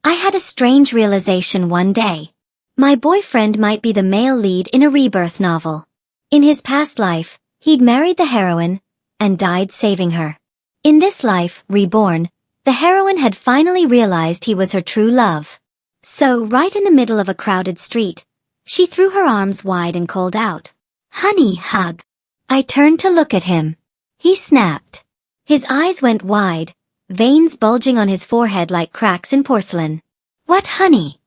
I had a strange realization one day. My boyfriend might be the male lead in a rebirth novel. In his past life, he'd married the heroine and died saving her. In this life, reborn, the heroine had finally realized he was her true love. So, right in the middle of a crowded street, she threw her arms wide and called out, "Honey, hug." I turned to look at him. He snapped. His eyes went wide, veins bulging on his forehead like cracks in porcelain. "What, honey?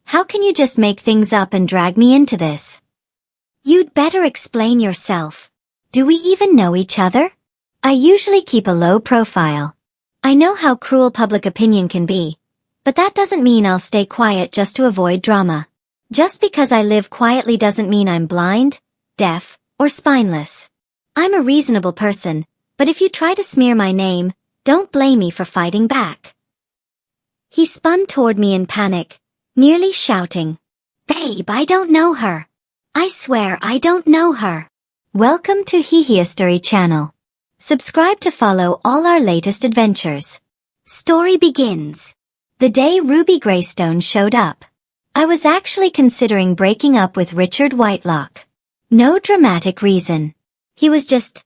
How can you just make things up and drag me into this? You'd better explain yourself. Do we even know each other?" I usually keep a low profile. I know how cruel public opinion can be, but that doesn't mean I'll stay quiet just to avoid drama. Just because I live quietly doesn't mean I'm blind, deaf, or spineless. I'm a reasonable person, but if you try to smear my name, don't blame me for fighting back. He spun toward me in panic, nearly shouting, "Babe, I don't know her. I swear I don't know her." Welcome to History channel. Subscribe to follow all our latest adventures. Story begins. The day Ruby Greystone showed up. I was actually considering breaking up with Richard Whitelock. No dramatic reason. He was just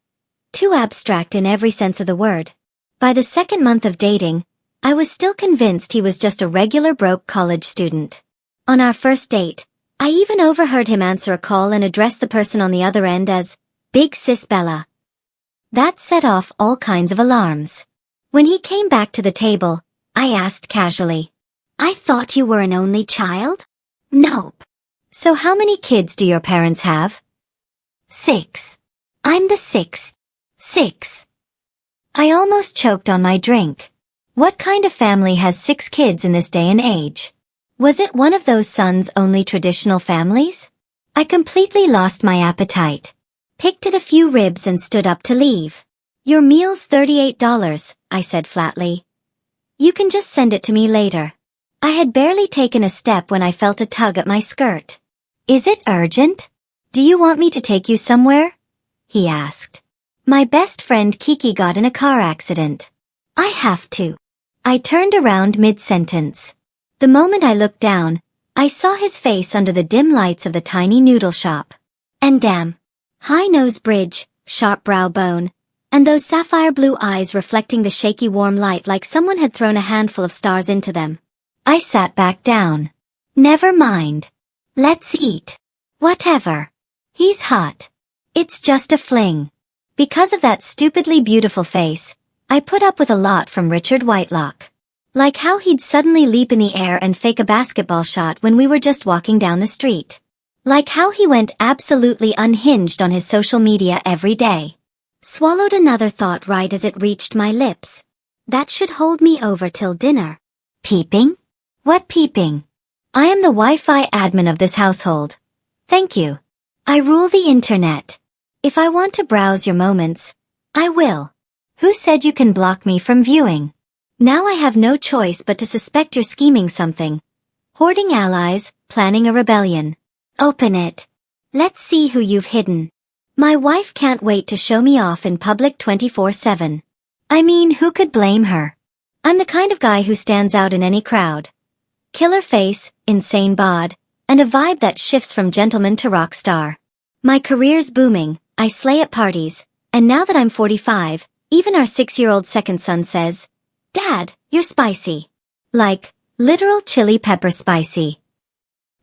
too abstract in every sense of the word. By the second month of dating, I was still convinced he was just a regular broke college student. On our first date, I even overheard him answer a call and address the person on the other end as Big Sis Bella. That set off all kinds of alarms. When he came back to the table, I asked casually, "I thought you were an only child?" "Nope." "So how many kids do your parents have?" "6. I'm the sixth." "6." I almost choked on my drink. What kind of family has 6 kids in this day and age? Was it one of those sons-only traditional families? I completely lost my appetite. Picked at a few ribs and stood up to leave. "Your meal's $38, I said flatly. "You can just send it to me later." I had barely taken a step when I felt a tug at my skirt. "Is it urgent? Do you want me to take you somewhere?" he asked. "My best friend Kiki got in a car accident. I have to." I turned around mid-sentence. The moment I looked down, I saw his face under the dim lights of the tiny noodle shop. And damn. High nose bridge, sharp brow bone, and those sapphire blue eyes reflecting the shaky warm light like someone had thrown a handful of stars into them. I sat back down. "Never mind. Let's eat." "Whatever. He's hot. It's just a fling." Because of that stupidly beautiful face, I put up with a lot from Richard Whitelock. Like how he'd suddenly leap in the air and fake a basketball shot when we were just walking down the street. Like how he went absolutely unhinged on his social media every day. Swallowed another thought right as it reached my lips. That should hold me over till dinner. Peeping? What peeping? I am the Wi-Fi admin of this household. Thank you. I rule the internet. If I want to browse your moments, I will. Who said you can block me from viewing? Now I have no choice but to suspect you're scheming something. Hoarding allies, planning a rebellion. Open it. Let's see who you've hidden. My wife can't wait to show me off in public 24/7. I mean, who could blame her? I'm the kind of guy who stands out in any crowd. Killer face, insane bod, and a vibe that shifts from gentleman to rock star. My career's booming, I slay at parties, and now that I'm 45, even our 6-year-old second son says, "Dad, you're spicy." Like, literal chili pepper spicy.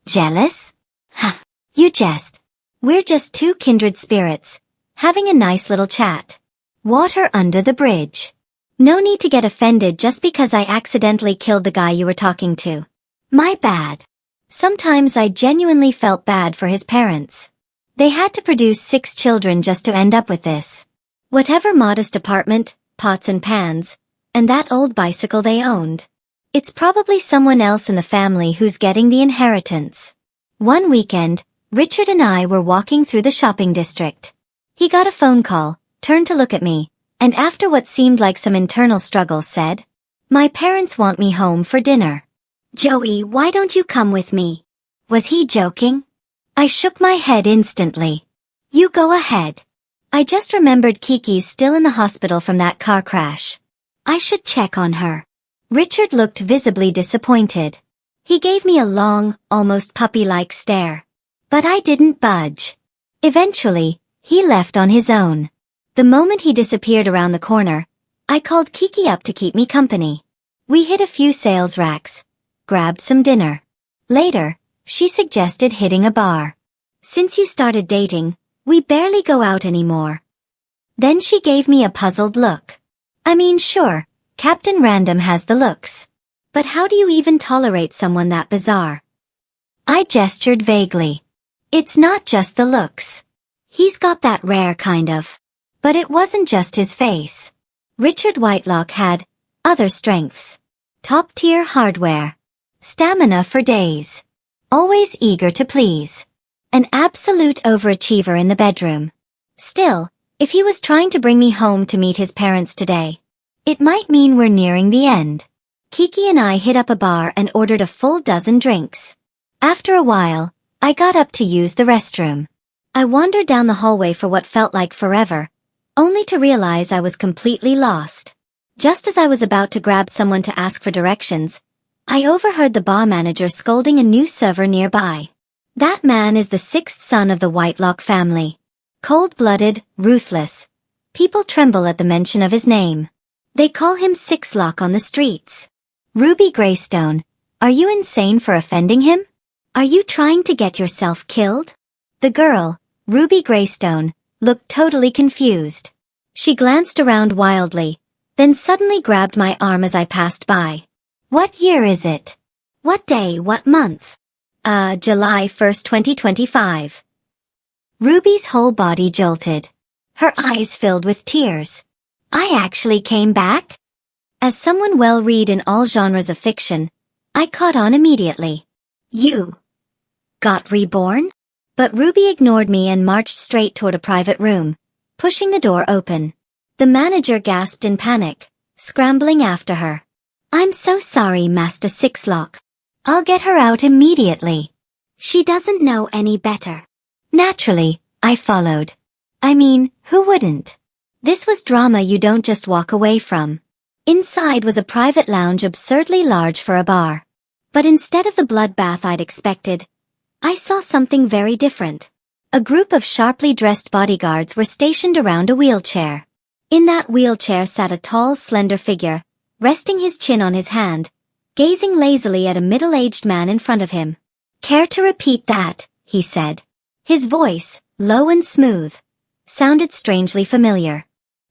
Jealous? Huh, you jest. We're just 2 kindred spirits, having a nice little chat. Water under the bridge. No need to get offended just because I accidentally killed the guy you were talking to. My bad. Sometimes I genuinely felt bad for his parents. They had to produce 6 children just to end up with this. Whatever modest apartment, pots and pans, and that old bicycle they owned. It's probably someone else in the family who's getting the inheritance. One weekend, Richard and I were walking through the shopping district. He got a phone call, turned to look at me, and after what seemed like some internal struggle said, "My parents want me home for dinner." "Joey, why don't you come with me?" Was he joking? I shook my head instantly. "You go ahead. I just remembered Kiki's still in the hospital from that car crash. I should check on her." Richard looked visibly disappointed. He gave me a long, almost puppy-like stare. But I didn't budge. Eventually, he left on his own. The moment he disappeared around the corner, I called Kiki up to keep me company. We hit a few sales racks, grabbed some dinner. Later, she suggested hitting a bar. Since you started dating, we barely go out anymore. Then she gave me a puzzled look. I mean, sure, Captain Random has the looks. But how do you even tolerate someone that bizarre? I gestured vaguely. It's not just the looks. He's got that rare kind of. But it wasn't just his face. Richard Whitelock had other strengths. Top-tier hardware. Stamina for days. Always eager to please. An absolute overachiever in the bedroom. Still, if he was trying to bring me home to meet his parents today, it might mean we're nearing the end. Kiki and I hit up a bar and ordered a full dozen drinks. After a while, I got up to use the restroom. I wandered down the hallway for what felt like forever, only to realize I was completely lost. Just as I was about to grab someone to ask for directions, I overheard the bar manager scolding a new server nearby. That man is the sixth son of the Whitelock family. Cold-blooded, ruthless. People tremble at the mention of his name. They call him Sixlock on the streets. Ruby Greystone, are you insane for offending him? Are you trying to get yourself killed? The girl, Ruby Greystone, looked totally confused. She glanced around wildly, then suddenly grabbed my arm as I passed by. What year is it? What day, what month? July 1st, 2025. Ruby's whole body jolted. Her eyes filled with tears. I actually came back? As someone well-read in all genres of fiction, I caught on immediately. You got reborn? But Ruby ignored me and marched straight toward a private room, pushing the door open. The manager gasped in panic, scrambling after her. I'm so sorry, Master Sixlock. I'll get her out immediately. She doesn't know any better. Naturally, I followed. I mean, who wouldn't? This was drama you don't just walk away from. Inside was a private lounge absurdly large for a bar. But instead of the bloodbath I'd expected, I saw something very different. A group of sharply dressed bodyguards were stationed around a wheelchair. In that wheelchair sat a tall, slender figure, resting his chin on his hand, gazing lazily at a middle-aged man in front of him. Care to repeat that? He said. His voice, low and smooth, sounded strangely familiar.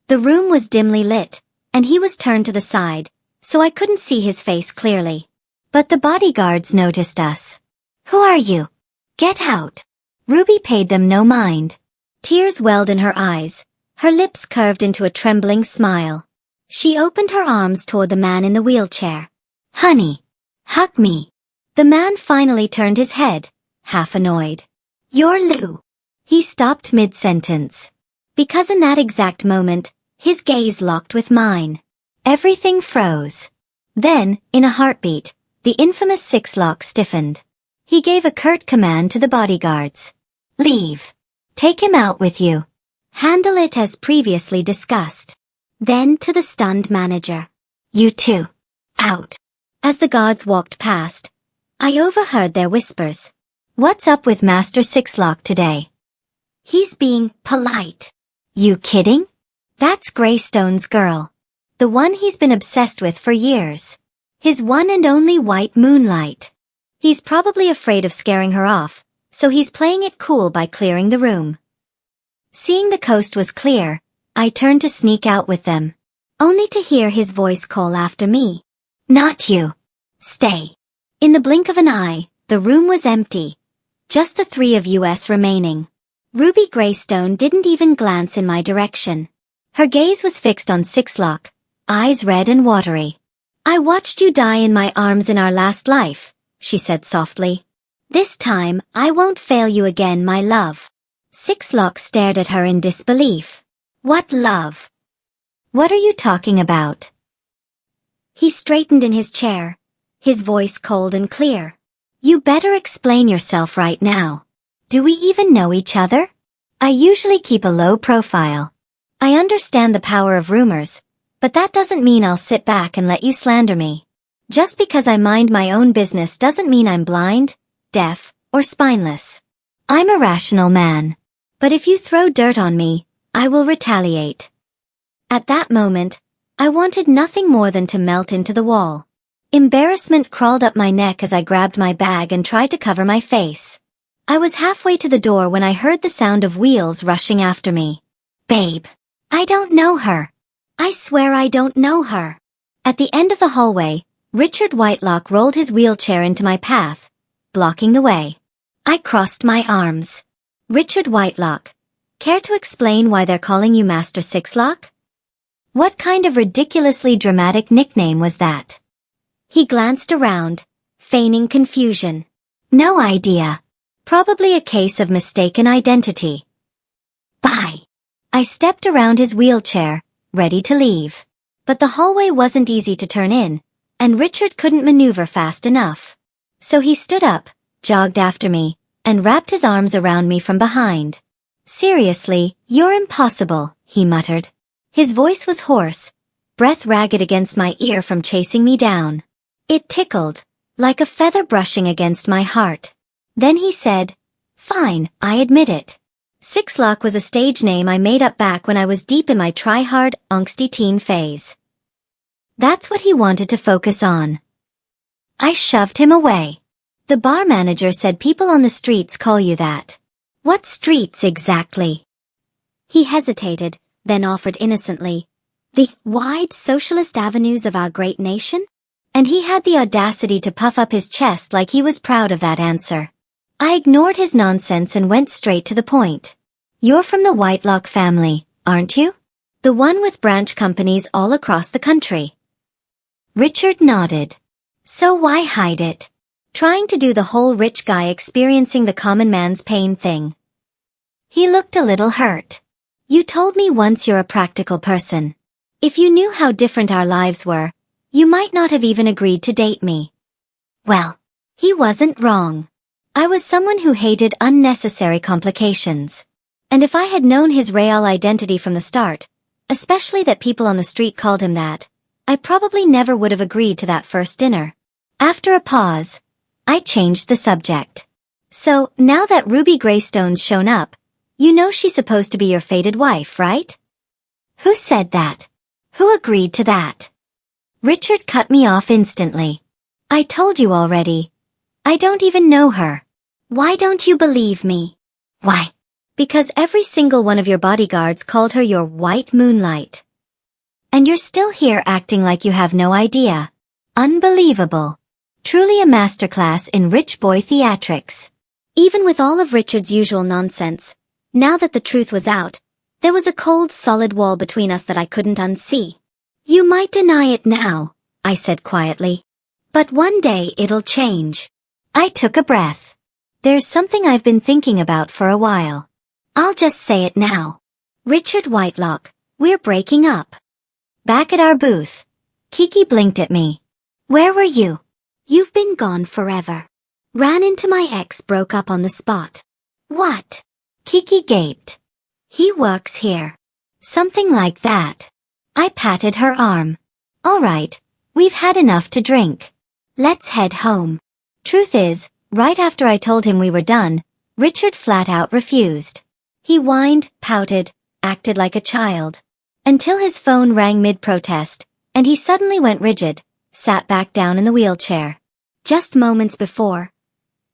The room was dimly lit, and he was turned to the side, so I couldn't see his face clearly. But the bodyguards noticed us. Who are you? Get out. Ruby paid them no mind. Tears welled in her eyes, her lips curved into a trembling smile. She opened her arms toward the man in the wheelchair. Honey, hug me. The man finally turned his head, half annoyed. You're Lou. He stopped mid-sentence. Because in that exact moment, his gaze locked with mine. Everything froze. Then, in a heartbeat, the infamous Sixlock stiffened. He gave a curt command to the bodyguards. Leave. Take him out with you. Handle it as previously discussed. Then to the stunned manager. You two. Out. As the guards walked past, I overheard their whispers. What's up with Master Sixlock today? He's being polite. You kidding? That's Greystone's girl. The one he's been obsessed with for years. His one and only white moonlight. He's probably afraid of scaring her off, so he's playing it cool by clearing the room. Seeing the coast was clear, I turned to sneak out with them, only to hear his voice call after me. Not you. Stay. In the blink of an eye, the room was empty. Just the three of us remaining. Ruby Greystone didn't even glance in my direction. Her gaze was fixed on Sixlock, eyes red and watery. I watched you die in my arms in our last life, she said softly. This time, I won't fail you again, my love. Sixlock stared at her in disbelief. What love? What are you talking about? He straightened in his chair, his voice cold and clear. You better explain yourself right now. Do we even know each other? I usually keep a low profile. I understand the power of rumors, but that doesn't mean I'll sit back and let you slander me. Just because I mind my own business doesn't mean I'm blind, deaf, or spineless. I'm a rational man. But if you throw dirt on me, I will retaliate. At that moment, I wanted nothing more than to melt into the wall. Embarrassment crawled up my neck as I grabbed my bag and tried to cover my face. I was halfway to the door when I heard the sound of wheels rushing after me. Babe, I don't know her. I swear I don't know her. At the end of the hallway, Richard Whitelock rolled his wheelchair into my path, blocking the way. I crossed my arms. Richard Whitelock, care to explain why they're calling you Master Sixlock? What kind of ridiculously dramatic nickname was that? He glanced around, feigning confusion. No idea. Probably a case of mistaken identity. Bye. I stepped around his wheelchair, ready to leave. But the hallway wasn't easy to turn in, and Richard couldn't maneuver fast enough. So he stood up, jogged after me, and wrapped his arms around me from behind. Seriously, you're impossible, he muttered. His voice was hoarse, breath ragged against my ear from chasing me down. It tickled, like a feather brushing against my heart. Then he said, "Fine, I admit it. Sixlock was a stage name I made up back when I was deep in my try-hard, angsty teen phase." That's what he wanted to focus on. I shoved him away. The bar manager said people on the streets call you that. What streets exactly? He hesitated, then offered innocently, "The wide socialist avenues of our great nation?" And he had the audacity to puff up his chest like he was proud of that answer. I ignored his nonsense and went straight to the point. "You're from the Whitelock family, aren't you? The one with branch companies all across the country." Richard nodded. "So why hide it? Trying to do the whole rich guy experiencing the common man's pain thing." He looked a little hurt. "You told me once you're a practical person. If you knew how different our lives were, you might not have even agreed to date me." Well, he wasn't wrong. I was someone who hated unnecessary complications. And if I had known his real identity from the start, especially that people on the street called him that, I probably never would have agreed to that first dinner. After a pause, I changed the subject. "So, now that Ruby Greystone's shown up, you know she's supposed to be your fated wife, right?" "Who said that? Who agreed to that?" Richard cut me off instantly. "I told you already. I don't even know her. Why don't you believe me?" "Why?" "Because every single one of your bodyguards called her your white moonlight. And you're still here acting like you have no idea. Unbelievable. Truly a masterclass in rich boy theatrics." Even with all of Richard's usual nonsense, now that the truth was out, there was a cold, solid wall between us that I couldn't unsee. "You might deny it now," I said quietly. "But one day it'll change." I took a breath. "There's something I've been thinking about for a while. I'll just say it now. Richard Whitelock, we're breaking up." Back at our booth, Kiki blinked at me. "Where were you? You've been gone forever." "Ran into my ex, broke up on the spot." "What?" Kiki gaped. "He works here." "Something like that." I patted her arm. "All right, we've had enough to drink. Let's head home." Truth is, right after I told him we were done, Richard flat out refused. He whined, pouted, acted like a child. Until his phone rang mid-protest, and he suddenly went rigid, sat back down in the wheelchair. Just moments before,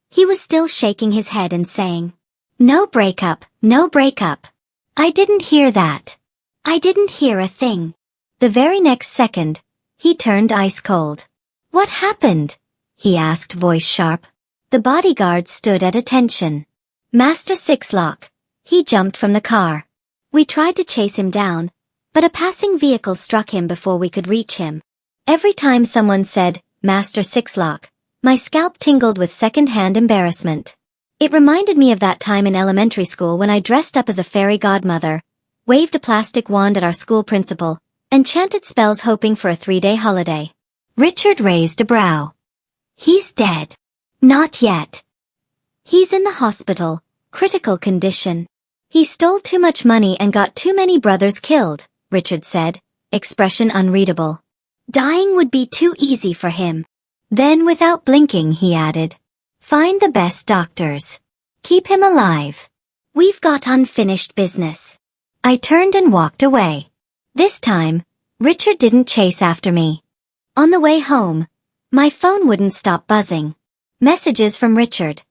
he was still shaking his head and saying, "No breakup, no breakup." I didn't hear that. I didn't hear a thing. The very next second, he turned ice cold. "What happened?" he asked, voice sharp. The bodyguard stood at attention. "Master Sixlock." He jumped from the car. We tried to chase him down, but a passing vehicle struck him before we could reach him. Every time someone said, "Master Sixlock," my scalp tingled with second-hand embarrassment. It reminded me of that time in elementary school when I dressed up as a fairy godmother, waved a plastic wand at our school principal, and chanted spells hoping for a 3-day holiday. Richard raised a brow. "He's dead." "Not yet. He's in the hospital, critical condition. He stole too much money and got too many brothers killed," Richard said, expression unreadable. Dying would be too easy for him. Then without blinking he added, "Find the best doctors. Keep him alive. We've got unfinished business." I turned and walked away. This time, Richard didn't chase after me. On the way home, my phone wouldn't stop buzzing. Messages from Richard.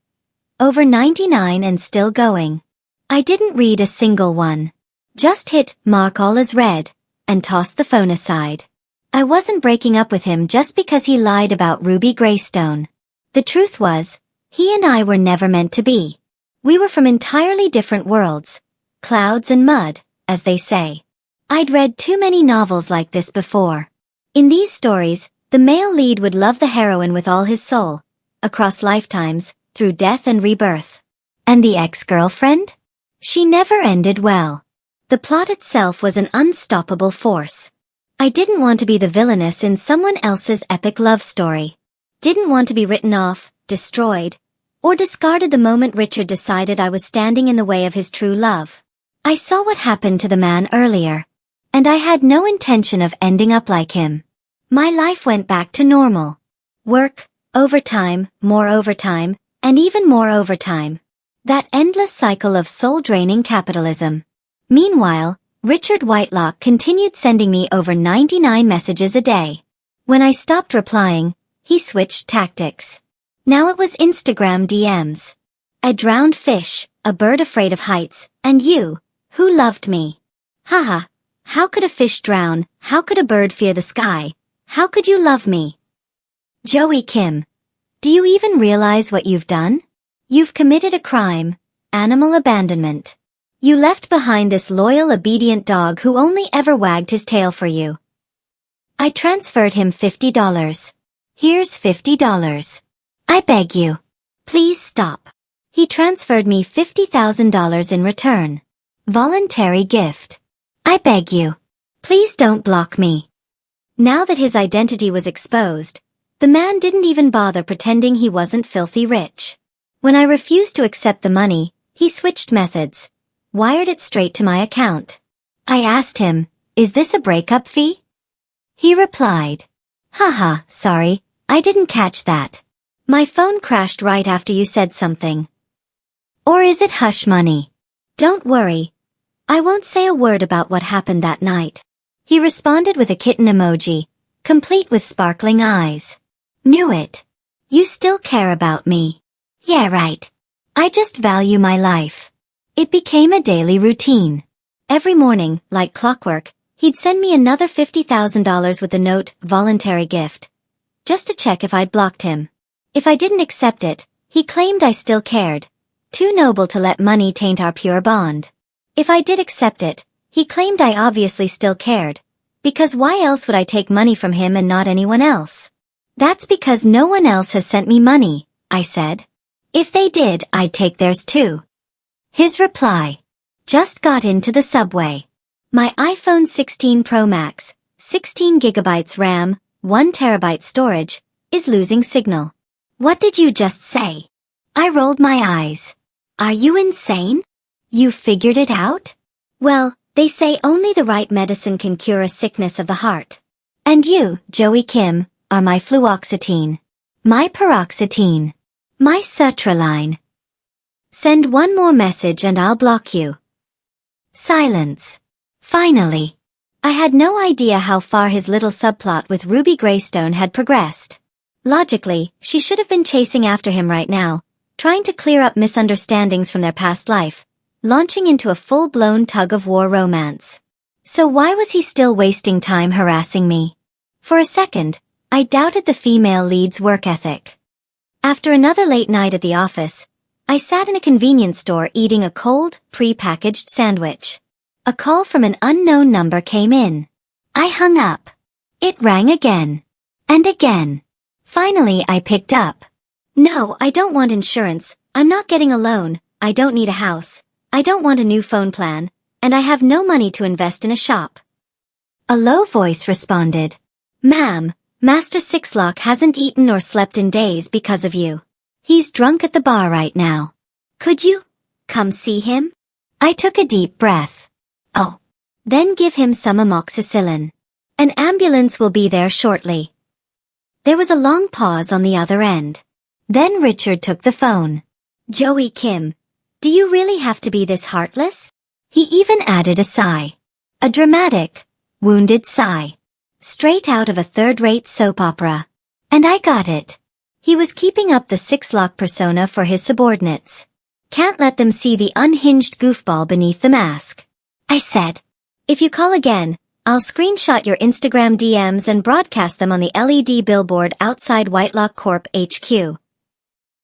Over 99 and still going. I didn't read a single one. Just hit mark all as read and tossed the phone aside. I wasn't breaking up with him just because he lied about Ruby Greystone. The truth was, he and I were never meant to be. We were from entirely different worlds. Clouds and mud, as they say. I'd read too many novels like this before. In these stories, the male lead would love the heroine with all his soul, across lifetimes, through death and rebirth. And the ex-girlfriend? She never ended well. The plot itself was an unstoppable force. I didn't want to be the villainess in someone else's epic love story. Didn't want to be written off, destroyed, or discarded the moment Richard decided I was standing in the way of his true love. I saw what happened to the man earlier, and I had no intention of ending up like him. My life went back to normal. Work, overtime, more overtime, and even more overtime. That endless cycle of soul-draining capitalism. Meanwhile, Richard Whitelock continued sending me over 99 messages a day. When I stopped replying, he switched tactics. Now it was Instagram DMs. A drowned fish, a bird afraid of heights, and you, who loved me. Haha, how could a fish drown? How could a bird fear the sky? How could you love me? Joey Kim. Do you even realize what you've done? You've committed a crime, animal abandonment. You left behind this loyal, obedient dog who only ever wagged his tail for you. I transferred him $50. Here's $50. I beg you. Please stop. He transferred me $50,000 in return. Voluntary gift. I beg you. Please don't block me. Now that his identity was exposed, the man didn't even bother pretending he wasn't filthy rich. When I refused to accept the money, he switched methods. Wired it straight to my account. I asked him, "Is this a breakup fee?" He replied, "Haha, sorry, I didn't catch that. My phone crashed right after you said something." Or is it hush money? Don't worry. I won't say a word about what happened that night. He responded with a kitten emoji, complete with sparkling eyes. Knew it. You still care about me. Yeah, right. I just value my life. It became a daily routine. Every morning, like clockwork, he'd send me another $50,000 with the note, "Voluntary gift," just to check if I'd blocked him. If I didn't accept it, he claimed I still cared. Too noble to let money taint our pure bond. If I did accept it, he claimed I obviously still cared. Because why else would I take money from him and not anyone else? That's because no one else has sent me money, I said. If they did, I'd take theirs too. His reply. Just got into the subway. My iPhone 16 Pro Max, 16 gigabytes RAM, 1 terabyte storage, is losing signal. What did you just say? I rolled my eyes. Are you insane? You figured it out? Well, they say only the right medicine can cure a sickness of the heart. And you, Joey Kim, are my fluoxetine. My paroxetine. My sertraline. Send one more message and I'll block you. Silence. Finally. I had no idea how far his little subplot with Ruby Greystone had progressed. Logically, she should have been chasing after him right now, trying to clear up misunderstandings from their past life, launching into a full-blown tug-of-war romance. So why was he still wasting time harassing me? For a second, I doubted the female lead's work ethic. After another late night at the office, I sat in a convenience store eating a cold, pre-packaged sandwich. A call from an unknown number came in. I hung up. It rang again. And again. Finally, I picked up. No, I don't want insurance. I'm not getting a loan. I don't need a house. I don't want a new phone plan. And I have no money to invest in a shop. A low voice responded. Ma'am, Master Sixlock hasn't eaten or slept in days because of you. He's drunk at the bar right now. Could you come see him? I took a deep breath. Oh. Then give him some amoxicillin. An ambulance will be there shortly. There was a long pause on the other end. Then Richard took the phone. Joey Kim, do you really have to be this heartless? He even added a sigh. A dramatic, wounded sigh. Straight out of a third-rate soap opera. And I got it. He was keeping up the six-lock persona for his subordinates. Can't let them see the unhinged goofball beneath the mask. I said, if you call again, I'll screenshot your Instagram DMs and broadcast them on the LED billboard outside Whitelock Corp HQ.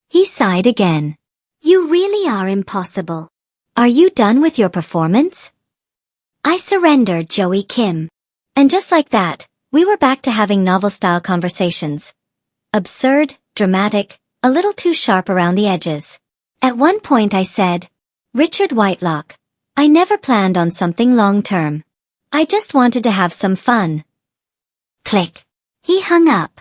He sighed again. You really are impossible. Are you done with your performance? I surrendered, Joey Kim. And just like that, we were back to having novel-style conversations. Absurd, dramatic, a little too sharp around the edges. At one point I said, Richard Whitelock, I never planned on something long-term. I just wanted to have some fun. Click. He hung up.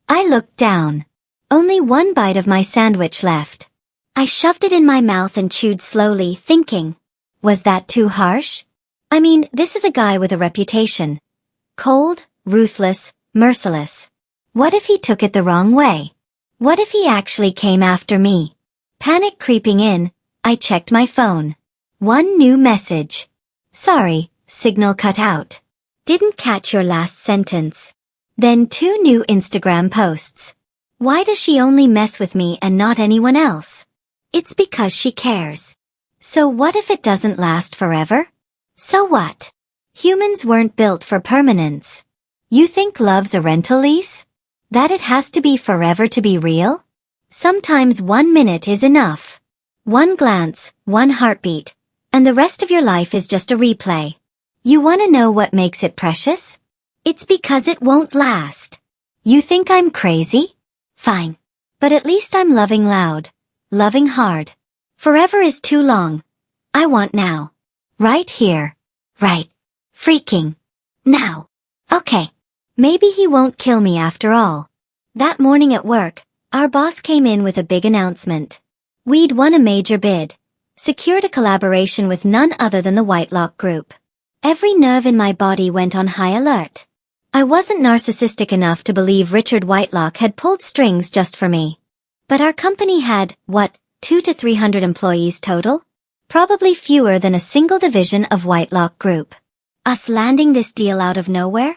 I looked down. Only one bite of my sandwich left. I shoved it in my mouth and chewed slowly, thinking, was that too harsh? I mean, this is a guy with a reputation. Cold, ruthless, merciless. What if he took it the wrong way? What if he actually came after me? Panic creeping in, I checked my phone. One new message. Sorry, signal cut out. Didn't catch your last sentence. Then two new Instagram posts. Why does she only mess with me and not anyone else? It's because she cares. So what if it doesn't last forever? So what? Humans weren't built for permanence. You think love's a rental lease? That it has to be forever to be real? Sometimes 1 minute is enough. One glance, one heartbeat, and the rest of your life is just a replay. You want to know what makes it precious? It's because it won't last. You think I'm crazy? Fine. But at least I'm loving loud. Loving hard. Forever is too long. I want now. Right here. Right. Freaking. Now. Okay. Maybe he won't kill me after all. That morning at work, our boss came in with a big announcement. We'd won a major bid. Secured a collaboration with none other than the Whitelock Group. Every nerve in my body went on high alert. I wasn't narcissistic enough to believe Richard Whitelock had pulled strings just for me. But our company had, 200 to 300 employees total? Probably fewer than a single division of Whitelock Group. Us landing this deal out of nowhere?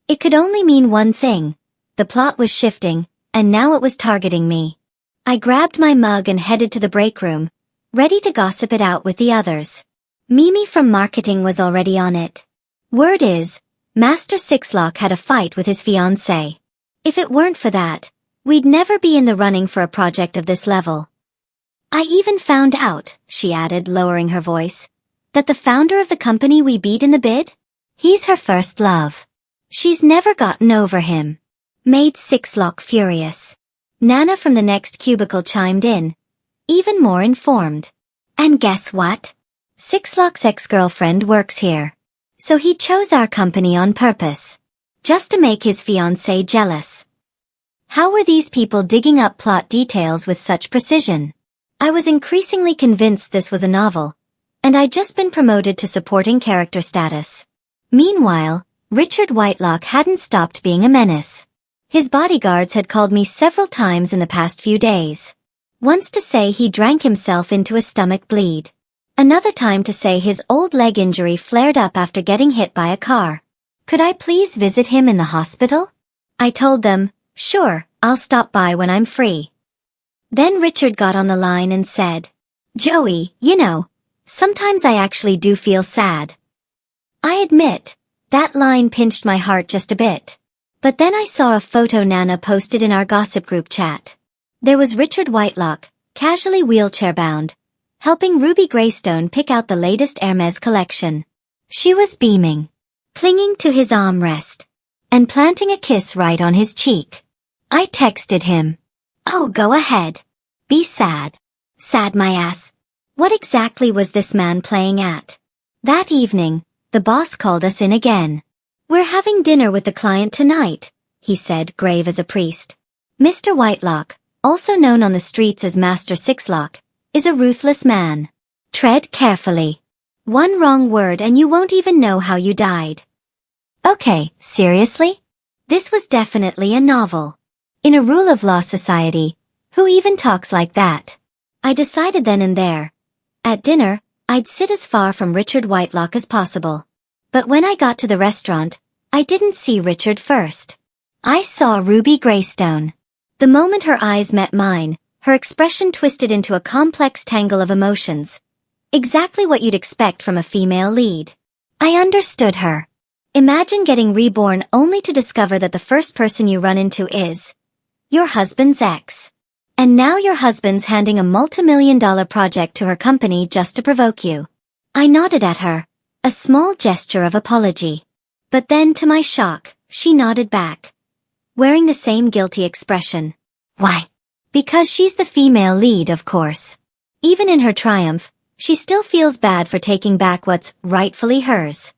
It could only mean one thing. The plot was shifting, and now it was targeting me. I grabbed my mug and headed to the break room, ready to gossip it out with the others. Mimi from marketing was already on it. Word is, Master Sixlock had a fight with his fiancée. If it weren't for that, we'd never be in the running for a project of this level. I even found out, she added, lowering her voice, that the founder of the company we beat in the bid? He's her first love. She's never gotten over him. Made Sixlock furious. Nana from the next cubicle chimed in, even more informed. And guess what? Sixlock's ex-girlfriend works here. So he chose our company on purpose. Just to make his fiancée jealous. How were these people digging up plot details with such precision? I was increasingly convinced this was a novel, and I'd just been promoted to supporting character status. Meanwhile, Richard Whitelock hadn't stopped being a menace. His bodyguards had called me several times in the past few days. Once to say he drank himself into a stomach bleed. Another time to say his old leg injury flared up after getting hit by a car. Could I please visit him in the hospital? I told them, sure, I'll stop by when I'm free. Then Richard got on the line and said, Joey, sometimes I actually do feel sad. I admit, that line pinched my heart just a bit. But then I saw a photo Nana posted in our gossip group chat. There was Richard Whitelock, casually wheelchair-bound, helping Ruby Greystone pick out the latest Hermes collection. She was beaming, clinging to his armrest, and planting a kiss right on his cheek. I texted him. Oh, go ahead. Be sad. Sad my ass. What exactly was this man playing at? That evening, the boss called us in again. We're having dinner with the client tonight, he said, grave as a priest. Mr. Whitelock, also known on the streets as Master Sixlock, is a ruthless man. Tread carefully. One wrong word and you won't even know how you died. Okay, seriously? This was definitely a novel. In a rule of law society, who even talks like that? I decided then and there. At dinner, I'd sit as far from Richard Whitelock as possible. But when I got to the restaurant, I didn't see Richard first. I saw Ruby Greystone. The moment her eyes met mine, her expression twisted into a complex tangle of emotions. Exactly what you'd expect from a female lead. I understood her. Imagine getting reborn only to discover that the first person you run into is your husband's ex. And now your husband's handing a multi-million-dollar project to her company just to provoke you. I nodded at her, a small gesture of apology. But then, to my shock, she nodded back, wearing the same guilty expression. Why? Because she's the female lead, of course. Even in her triumph, she still feels bad for taking back what's rightfully hers.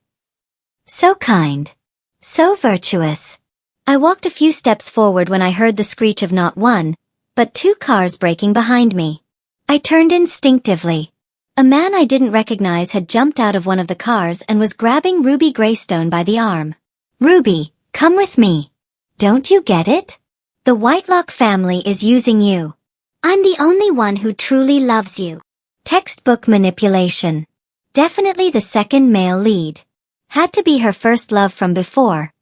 So kind. So virtuous. I walked a few steps forward when I heard the screech of not one, but two cars braking behind me. I turned instinctively. A man I didn't recognize had jumped out of one of the cars and was grabbing Ruby Greystone by the arm. Ruby, come with me. Don't you get it? The Whitelock family is using you. I'm the only one who truly loves you. Textbook manipulation. Definitely the second male lead. Had to be her first love from before.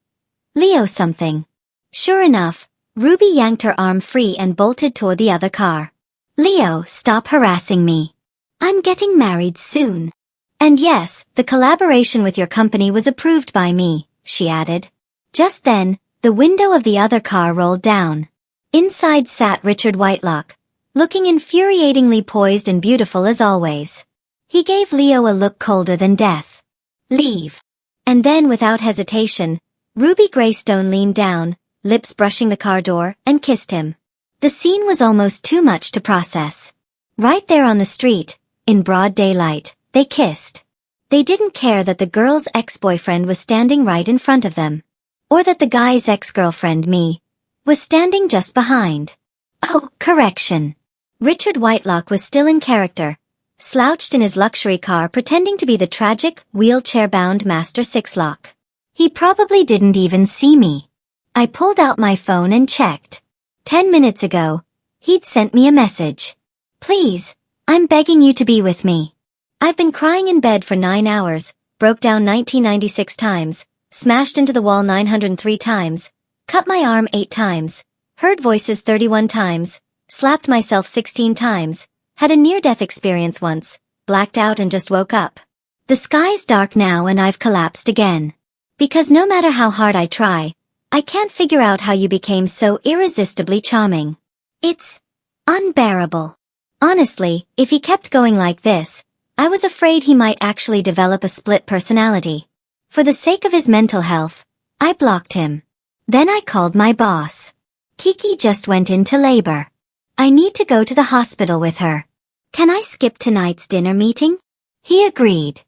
Leo something. Sure enough, Ruby yanked her arm free and bolted toward the other car. Leo, stop harassing me. I'm getting married soon. And yes, the collaboration with your company was approved by me, she added. Just then, the window of the other car rolled down. Inside sat Richard Whitelock, looking infuriatingly poised and beautiful as always. He gave Leo a look colder than death. Leave. And then without hesitation, Ruby Greystone leaned down, lips brushing the car door, and kissed him. The scene was almost too much to process. Right there on the street, in broad daylight, they kissed. They didn't care that the girl's ex-boyfriend was standing right in front of them. Or that the guy's ex-girlfriend, me, was standing just behind. Oh, correction. Richard Whitelock was still in character, slouched in his luxury car pretending to be the tragic, wheelchair-bound Master Sixlock. He probably didn't even see me. I pulled out my phone and checked. 10 minutes ago, he'd sent me a message. Please, I'm begging you to be with me. I've been crying in bed for 9 hours, broke down 1996 times, smashed into the wall 903 times, cut my arm 8 times, heard voices 31 times, slapped myself 16 times, had a near-death experience once, blacked out and just woke up. The sky's dark now and I've collapsed again. Because no matter how hard I try, I can't figure out how you became so irresistibly charming. It's unbearable. Honestly, if he kept going like this, I was afraid he might actually develop a split personality. For the sake of his mental health, I blocked him. Then I called my boss. Kiki just went into labor. I need to go to the hospital with her. Can I skip tonight's dinner meeting? He agreed.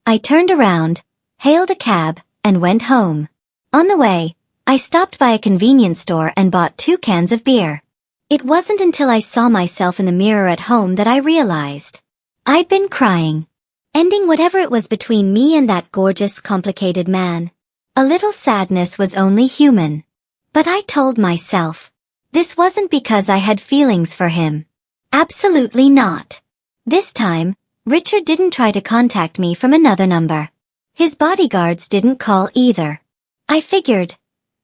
I turned around, hailed a cab, and went home. On the way, I stopped by a convenience store and bought 2 cans of beer. It wasn't until I saw myself in the mirror at home that I realized I'd been crying, ending whatever it was between me and that gorgeous, complicated man. A little sadness was only human. But I told myself, this wasn't because I had feelings for him. Absolutely not. This time, Richard didn't try to contact me from another number. His bodyguards didn't call either. I figured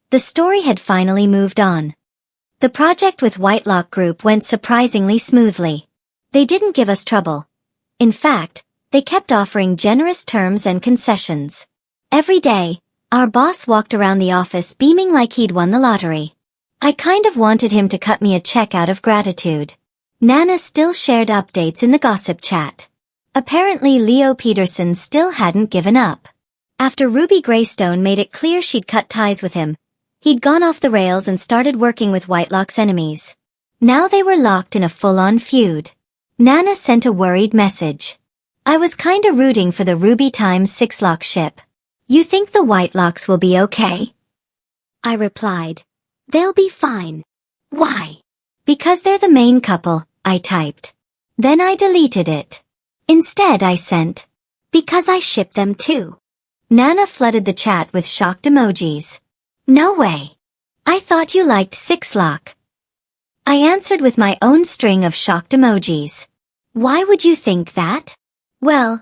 the story had finally moved on. The project with Whitelock Group went surprisingly smoothly. They didn't give us trouble. In fact, they kept offering generous terms and concessions. Every day, our boss walked around the office beaming like he'd won the lottery. I kind of wanted him to cut me a check out of gratitude. Nana still shared updates in the gossip chat. Apparently Leo Peterson still hadn't given up. After Ruby Greystone made it clear she'd cut ties with him, he'd gone off the rails and started working with Whitelock's enemies. Now they were locked in a full-on feud. Nana sent a worried message. I was kinda rooting for the Ruby times Sixlock ship. You think the Whitelocks will be okay? I replied. They'll be fine. Why? Because they're the main couple, I typed. Then I deleted it. Instead I sent, because I ship them too. Nana flooded the chat with shocked emojis. No way. I thought you liked Sixlock. I answered with my own string of shocked emojis. Why would you think that? Well,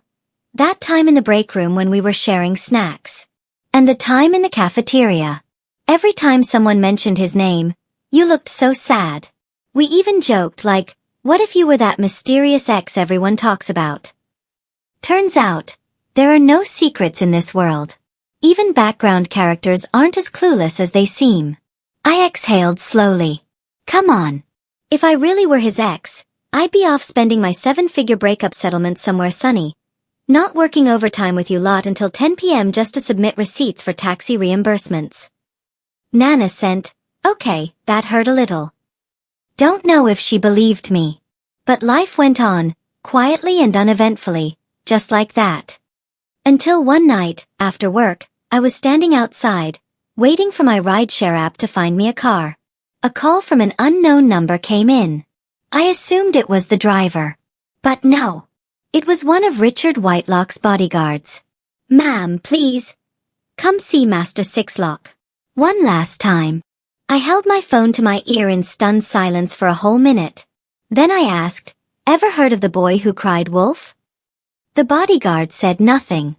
that time in the break room when we were sharing snacks. And the time in the cafeteria. Every time someone mentioned his name, you looked so sad. We even joked like, what if you were that mysterious ex everyone talks about? Turns out, there are no secrets in this world. Even background characters aren't as clueless as they seem. I exhaled slowly. Come on. If I really were his ex, I'd be off spending my 7-figure breakup settlement somewhere sunny. Not working overtime with you lot until 10 p.m. just to submit receipts for taxi reimbursements. Nana sent, okay, that hurt a little. Don't know if she believed me. But life went on, quietly and uneventfully, just like that. Until one night, after work, I was standing outside, waiting for my rideshare app to find me a car. A call from an unknown number came in. I assumed it was the driver. But no. It was one of Richard Whitelock's bodyguards. Ma'am, please. Come see Master Sixlock. One last time. I held my phone to my ear in stunned silence for a whole minute. Then I asked, ever heard of the boy who cried wolf? The bodyguard said nothing.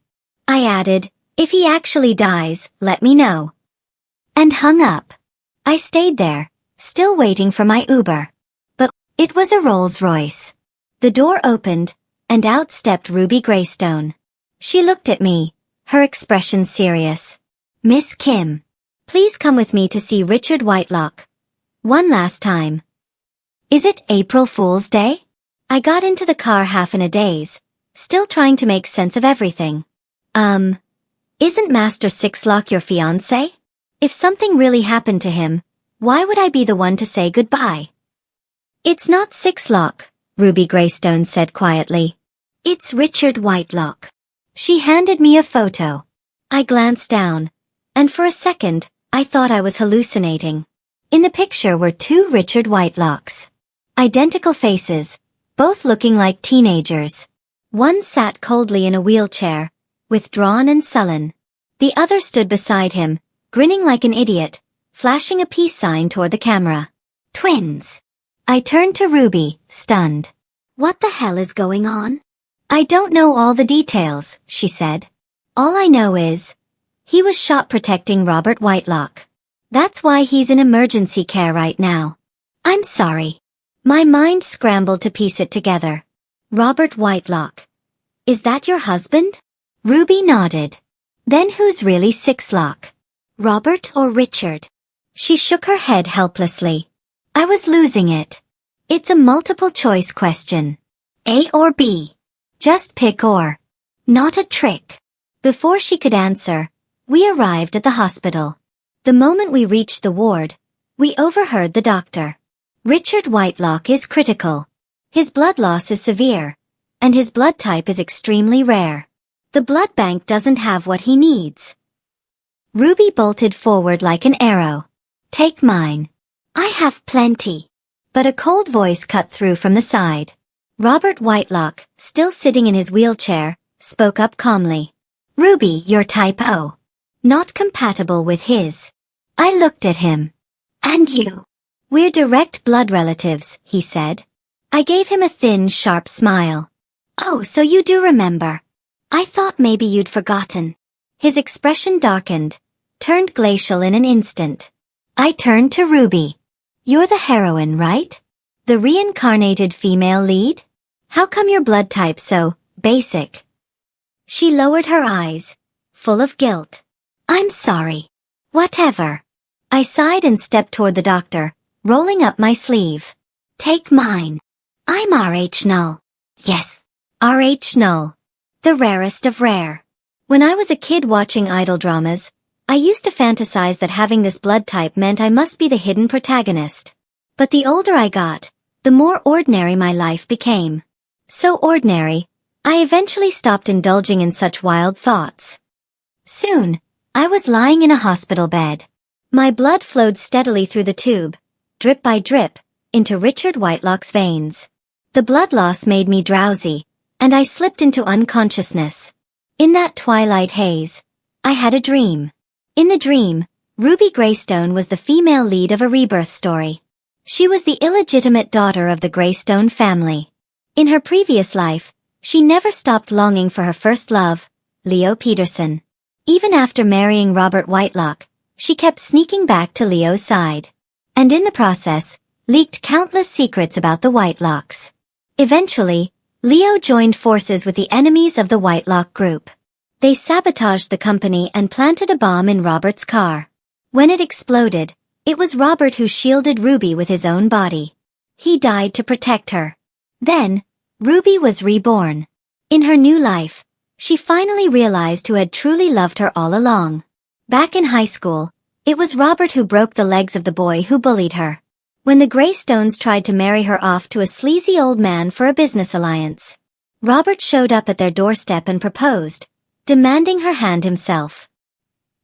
I added, if he actually dies, let me know. And hung up. I stayed there, still waiting for my Uber. But it was a Rolls-Royce. The door opened, and out stepped Ruby Greystone. She looked at me, her expression serious. Miss Kim, please come with me to see Richard Whitelock. One last time. Is it April Fool's Day? I got into the car half in a daze, still trying to make sense of everything. Isn't Master Sixlock your fiancé? If something really happened to him, why would I be the one to say goodbye? It's not Sixlock, Ruby Greystone said quietly. It's Richard Whitelock. She handed me a photo. I glanced down, and for a second, I thought I was hallucinating. In the picture were 2 Richard Whitelocks. Identical faces, both looking like teenagers. One sat coldly in a wheelchair, withdrawn and sullen. The other stood beside him, grinning like an idiot, flashing a peace sign toward the camera. Twins. I turned to Ruby, stunned. What the hell is going on? I don't know all the details, she said. All I know is, he was shot protecting Robert Whitelock. That's why he's in emergency care right now. I'm sorry. My mind scrambled to piece it together. Robert Whitelock. Is that your husband? Ruby nodded. Then who's really Sixlock? Robert or Richard? She shook her head helplessly. I was losing it. It's a multiple choice question. A or B. Just pick or. Not a trick. Before she could answer, we arrived at the hospital. The moment we reached the ward, we overheard the doctor. Richard Whitelock is critical. His blood loss is severe, and his blood type is extremely rare. The blood bank doesn't have what he needs. Ruby bolted forward like an arrow. Take mine. I have plenty. But a cold voice cut through from the side. Robert Whitelock, still sitting in his wheelchair, spoke up calmly. Ruby, you're type O. Not compatible with his. I looked at him. And you? We're direct blood relatives, he said. I gave him a thin, sharp smile. Oh, so you do remember. I thought maybe you'd forgotten. His expression darkened, turned glacial in an instant. I turned to Ruby. You're the heroine, right? The reincarnated female lead? How come your blood type's so basic? She lowered her eyes, full of guilt. I'm sorry. Whatever. I sighed and stepped toward the doctor, rolling up my sleeve. Take mine. I'm RH null. Yes. RH null. The rarest of rare. When I was a kid watching idol dramas, I used to fantasize that having this blood type meant I must be the hidden protagonist. But the older I got, the more ordinary my life became. So ordinary, I eventually stopped indulging in such wild thoughts. Soon, I was lying in a hospital bed. My blood flowed steadily through the tube, drip by drip, into Richard Whitelock's veins. The blood loss made me drowsy, and I slipped into unconsciousness. In that twilight haze, I had a dream. In the dream, Ruby Greystone was the female lead of a rebirth story. She was the illegitimate daughter of the Greystone family. In her previous life, she never stopped longing for her first love, Leo Peterson. Even after marrying Robert Whitelock, she kept sneaking back to Leo's side. And in the process, leaked countless secrets about the Whitelocks. Eventually, Leo joined forces with the enemies of the Whitelock group. They sabotaged the company and planted a bomb in Robert's car. When it exploded, it was Robert who shielded Ruby with his own body. He died to protect her. Then, Ruby was reborn. In her new life, she finally realized who had truly loved her all along. Back in high school, it was Robert who broke the legs of the boy who bullied her. When the Greystones tried to marry her off to a sleazy old man for a business alliance, Robert showed up at their doorstep and proposed, demanding her hand himself.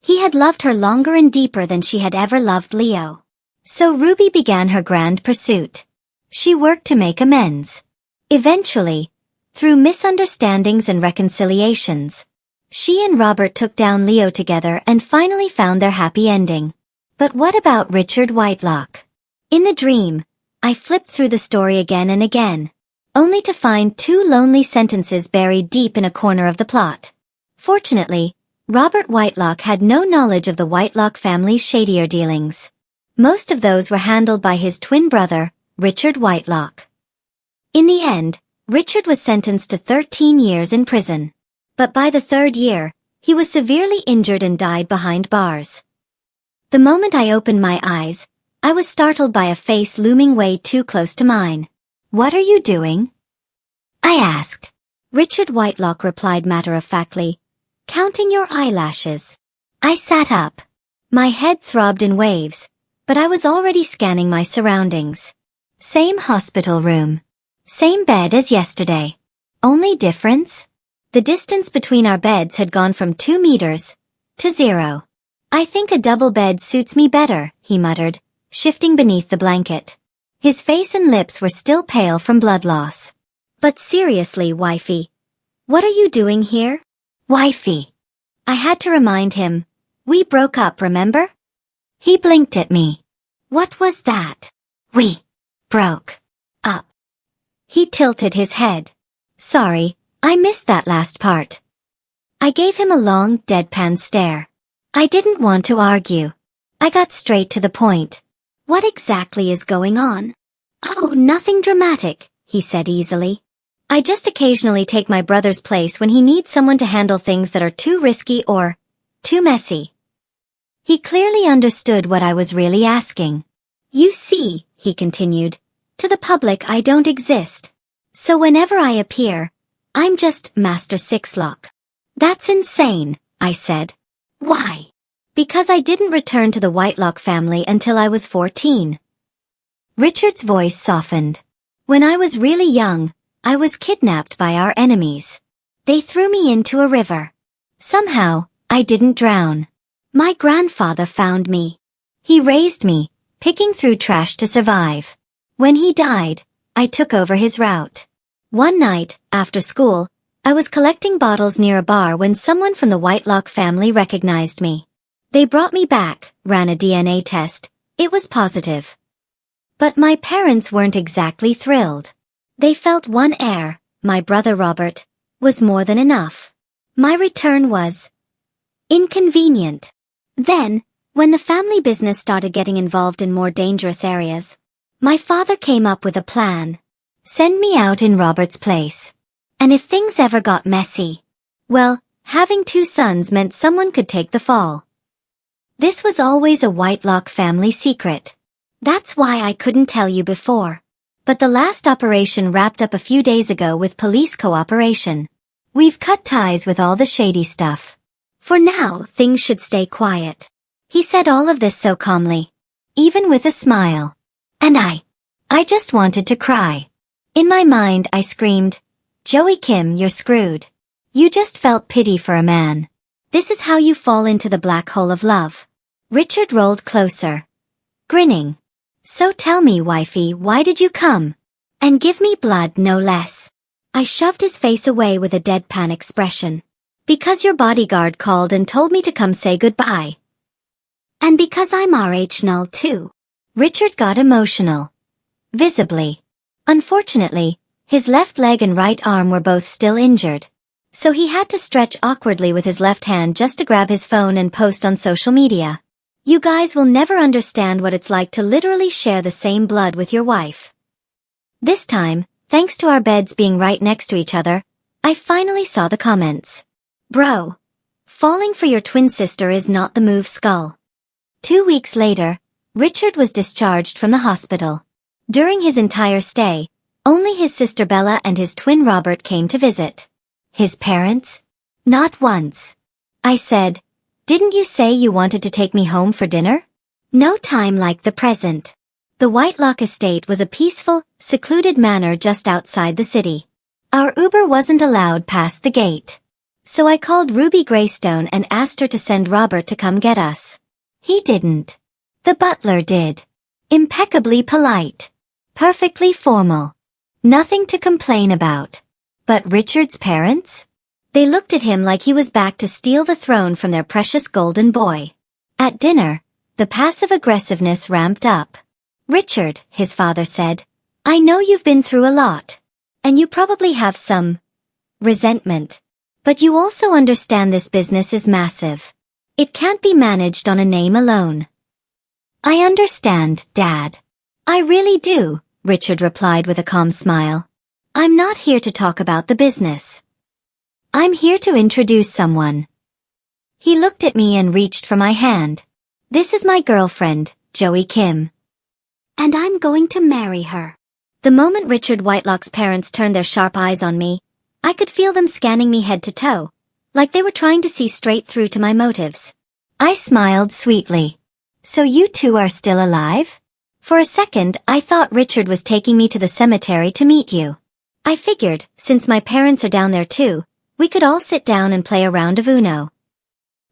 He had loved her longer and deeper than she had ever loved Leo. So Ruby began her grand pursuit. She worked to make amends. Eventually, through misunderstandings and reconciliations, she and Robert took down Leo together and finally found their happy ending. But what about Richard Whitelock? In the dream, I flipped through the story again and again, only to find two lonely sentences buried deep in a corner of the plot. Fortunately, Robert Whitelock had no knowledge of the Whitelock family's shadier dealings. Most of those were handled by his twin brother, Richard Whitelock. In the end, Richard was sentenced to 13 years in prison. But by the third year, he was severely injured and died behind bars. The moment I opened my eyes, I was startled by a face looming way too close to mine. "What are you doing?" I asked. Richard Whitelock replied matter-of-factly, "Counting your eyelashes." I sat up. My head throbbed in waves, but I was already scanning my surroundings. Same hospital room. Same bed as yesterday. Only difference? The distance between our beds had gone from 2 meters to 0. "I think a double bed suits me better," he muttered, shifting beneath the blanket. His face and lips were still pale from blood loss. "But seriously, wifey, what are you doing here?" "Wifey." I had to remind him. "We broke up, remember?" He blinked at me. "What was that?" "We broke up." He tilted his head. "Sorry, I missed that last part." I gave him a long, deadpan stare. I didn't want to argue. I got straight to the point. "What exactly is going on?" "Oh, nothing dramatic," he said easily. "I just occasionally take my brother's place when he needs someone to handle things that are too risky or too messy." He clearly understood what I was really asking. "You see," he continued, "to the public I don't exist. So whenever I appear, I'm just Master Sixlock." "That's insane," I said. "Why?" "Because I didn't return to the Whitelock family until I was 14. Richard's voice softened. "When I was really young, I was kidnapped by our enemies. They threw me into a river. Somehow, I didn't drown. My grandfather found me. He raised me, picking through trash to survive. When he died, I took over his route. One night, after school, I was collecting bottles near a bar when someone from the Whitelock family recognized me. They brought me back, ran a DNA test. It was positive. But my parents weren't exactly thrilled. They felt one heir, my brother Robert, was more than enough. My return was inconvenient. Then, when the family business started getting involved in more dangerous areas, my father came up with a plan. Send me out in Robert's place. And if things ever got messy, well, having 2 sons meant someone could take the fall. This was always a Whitelock family secret. That's why I couldn't tell you before. But the last operation wrapped up a few days ago with police cooperation. We've cut ties with all the shady stuff. For now, things should stay quiet." He said all of this so calmly, even with a smile. And I just wanted to cry. In my mind, I screamed, "Joey Kim, you're screwed. You just felt pity for a man. This is how you fall into the black hole of love." Richard rolled closer, grinning. "So tell me, wifey, why did you come? And give me blood, no less." I shoved his face away with a deadpan expression. Because your bodyguard called and told me to come say goodbye. And because I'm RH null too. Richard got emotional. Visibly. Unfortunately, his left leg and right arm were both still injured. So he had to stretch awkwardly with his left hand just to grab his phone and post on social media. You guys will never understand what it's like to literally share the same blood with your wife. This time, thanks to our beds being right next to each other, I finally saw the comments. Bro. Falling for your twin sister is not the move, skull. 2 weeks later, Richard was discharged from the hospital. During his entire stay, only his sister Bella and his twin Robert came to visit. His parents? Not once. I said, didn't you say you wanted to take me home for dinner? No time like the present. The Whitelock estate was a peaceful, secluded manor just outside the city. Our Uber wasn't allowed past the gate. So I called Ruby Greystone and asked her to send Robert to come get us. He didn't. The butler did. Impeccably polite. Perfectly formal. Nothing to complain about. But Richard's parents? They looked at him like he was back to steal the throne from their precious golden boy. At dinner, the passive aggressiveness ramped up. Richard, his father said, I know you've been through a lot. And you probably have some resentment. But you also understand this business is massive. It can't be managed on a name alone. I understand, Dad. I really do, Richard replied with a calm smile. I'm not here to talk about the business. I'm here to introduce someone. He looked at me and reached for my hand. This is my girlfriend, Joey Kim. And I'm going to marry her. The moment Richard Whitelock's parents turned their sharp eyes on me, I could feel them scanning me head to toe, like they were trying to see straight through to my motives. I smiled sweetly. So you two are still alive? For a second, I thought Richard was taking me to the cemetery to meet you. I figured, since my parents are down there too, we could all sit down and play a round of Uno.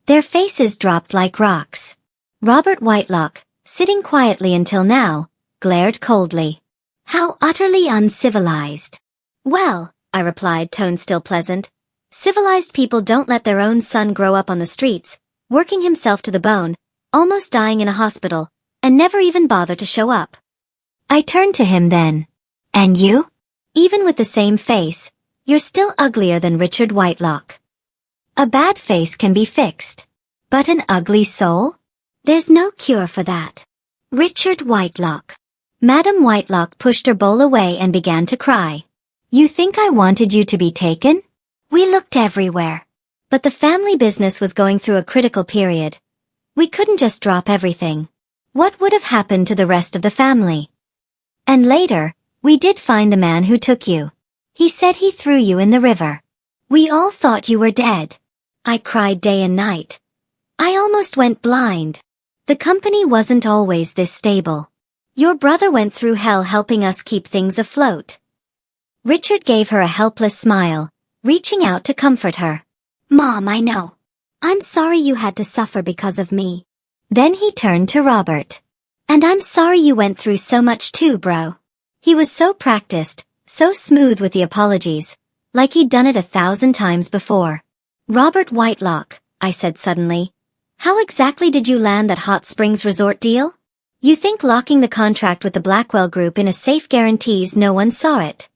Their faces dropped like rocks. Robert Whitelock, sitting quietly until now, glared coldly. How utterly uncivilized. Well, I replied, tone still pleasant. Civilized people don't let their own son grow up on the streets, working himself to the bone, almost dying in a hospital, and never even bother to show up. I turned to him then. And you? Even with the same face, you're still uglier than Richard Whitelock. A bad face can be fixed. But an ugly soul? There's no cure for that. Richard Whitelock. Madam Whitelock pushed her bowl away and began to cry. You think I wanted you to be taken? We looked everywhere. But the family business was going through a critical period. We couldn't just drop everything. What would have happened to the rest of the family? And later, we did find the man who took you. He said he threw you in the river. We all thought you were dead. I cried day and night. I almost went blind. The company wasn't always this stable. Your brother went through hell helping us keep things afloat. Richard gave her a helpless smile, reaching out to comfort her. Mom, I know. I'm sorry you had to suffer because of me. Then he turned to Robert. And I'm sorry you went through so much too, bro. He was so practiced, so smooth with the apologies, like he'd done it 1,000 times before. Robert Whitelock, I said suddenly. How exactly did you land that Hot Springs resort deal? You think locking the contract with the Blackwell Group in a safe guarantees no one saw it?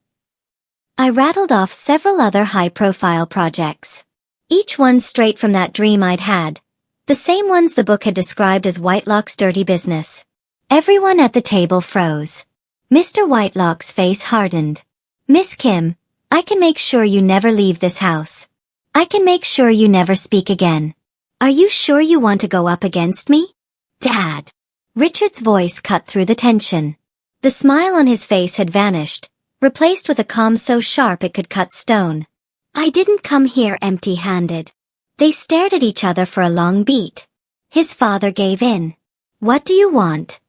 I rattled off several other high-profile projects. Each one straight from that dream I'd had. The same ones the book had described as Whitelock's dirty business. Everyone at the table froze. Mr. Whitelock's face hardened. Miss Kim, I can make sure you never leave this house. I can make sure you never speak again. Are you sure you want to go up against me? Dad. Richard's voice cut through the tension. The smile on his face had vanished, replaced with a calm so sharp it could cut stone. I didn't come here empty-handed. They stared at each other for a long beat. His father gave in. What do you want?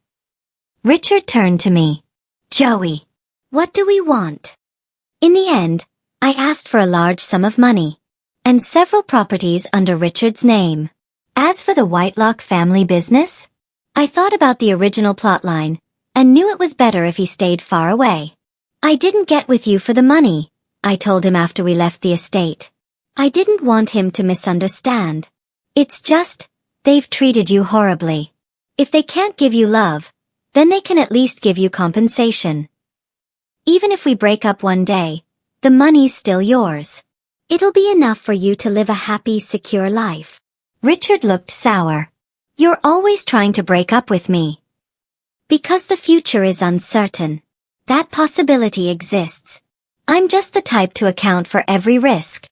Richard turned to me. Joey. What do we want? In the end, I asked for a large sum of money. And several properties under Richard's name. As for the Whitelock family business, I thought about the original plotline, and knew it was better if he stayed far away. I didn't get with you for the money, I told him after we left the estate. I didn't want him to misunderstand. It's just, they've treated you horribly. If they can't give you love, then they can at least give you compensation. Even if we break up one day, the money's still yours. It'll be enough for you to live a happy, secure life. Richard looked sour. You're always trying to break up with me. Because the future is uncertain. That possibility exists. I'm just the type to account for every risk.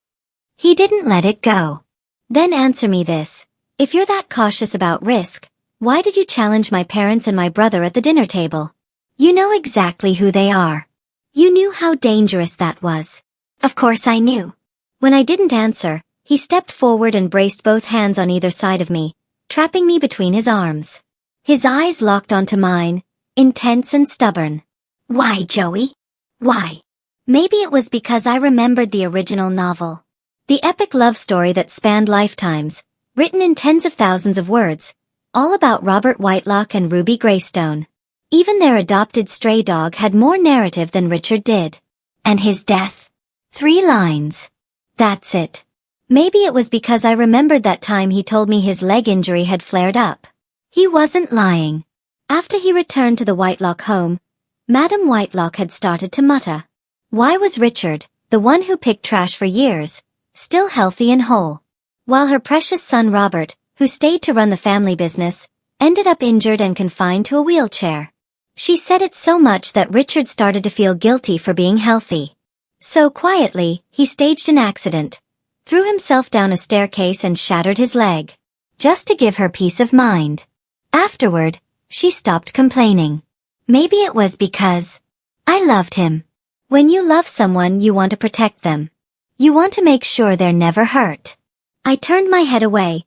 He didn't let it go. Then answer me this. If you're that cautious about risk, why did you challenge my parents and my brother at the dinner table? You know exactly who they are. You knew how dangerous that was. Of course I knew. When I didn't answer, he stepped forward and braced both hands on either side of me, trapping me between his arms. His eyes locked onto mine, intense and stubborn. Why, Joey? Why? Maybe it was because I remembered the original novel. The epic love story that spanned lifetimes, written in tens of thousands of words, all about Robert Whitelock and Ruby Greystone. Even their adopted stray dog had more narrative than Richard did. And his death? 3 lines. That's it. Maybe it was because I remembered that time he told me his leg injury had flared up. He wasn't lying. After he returned to the Whitelock home, Madam Whitelock had started to mutter. Why was Richard, the one who picked trash for years, still healthy and whole? While her precious son Robert, who stayed to run the family business, ended up injured and confined to a wheelchair. She said it so much that Richard started to feel guilty for being healthy. So quietly, he staged an accident, threw himself down a staircase and shattered his leg, just to give her peace of mind. Afterward, she stopped complaining. Maybe it was because I loved him. When you love someone, you want to protect them. You want to make sure they're never hurt. I turned my head away,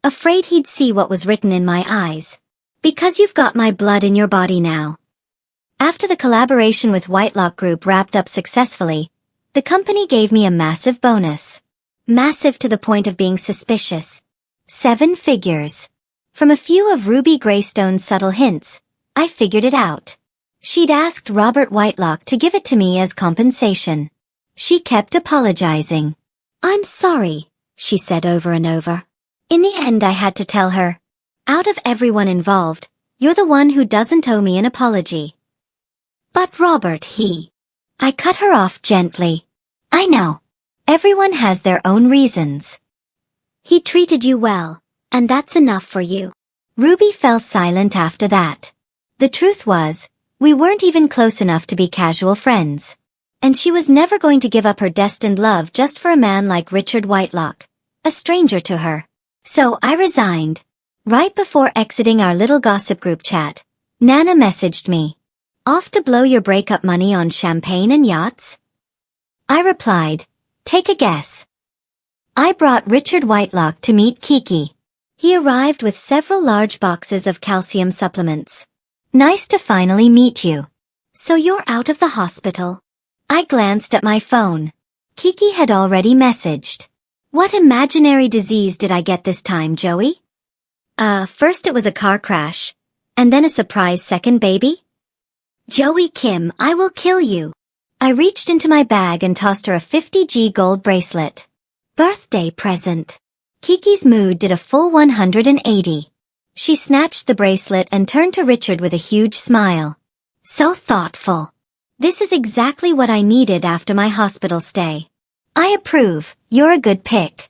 afraid he'd see what was written in my eyes. Because you've got my blood in your body now. After the collaboration with Whitelock Group wrapped up successfully, the company gave me a massive bonus. Massive to the point of being suspicious. 7 figures. From a few of Ruby Greystone's subtle hints, I figured it out. She'd asked Robert Whitelock to give it to me as compensation. She kept apologizing. I'm sorry, she said over and over. In the end I had to tell her, out of everyone involved, you're the one who doesn't owe me an apology. But Robert, I cut her off gently. I know. Everyone has their own reasons. He treated you well, and that's enough for you. Ruby fell silent after that. The truth was, we weren't even close enough to be casual friends. And she was never going to give up her destined love just for a man like Richard Whitelock, a stranger to her. So I resigned. Right before exiting our little gossip group chat, Nana messaged me. Off to blow your breakup money on champagne and yachts? I replied, take a guess. I brought Richard Whitelock to meet Kiki. He arrived with several large boxes of calcium supplements. Nice to finally meet you. So you're out of the hospital? I glanced at my phone. Kiki had already messaged. What imaginary disease did I get this time, Joey? First it was a car crash, and then a surprise second baby? Joey Kim, I will kill you. I reached into my bag and tossed her a 50G gold bracelet. Birthday present. Kiki's mood did a full 180. She snatched the bracelet and turned to Richard with a huge smile. So thoughtful. This is exactly what I needed after my hospital stay. I approve, you're a good pick.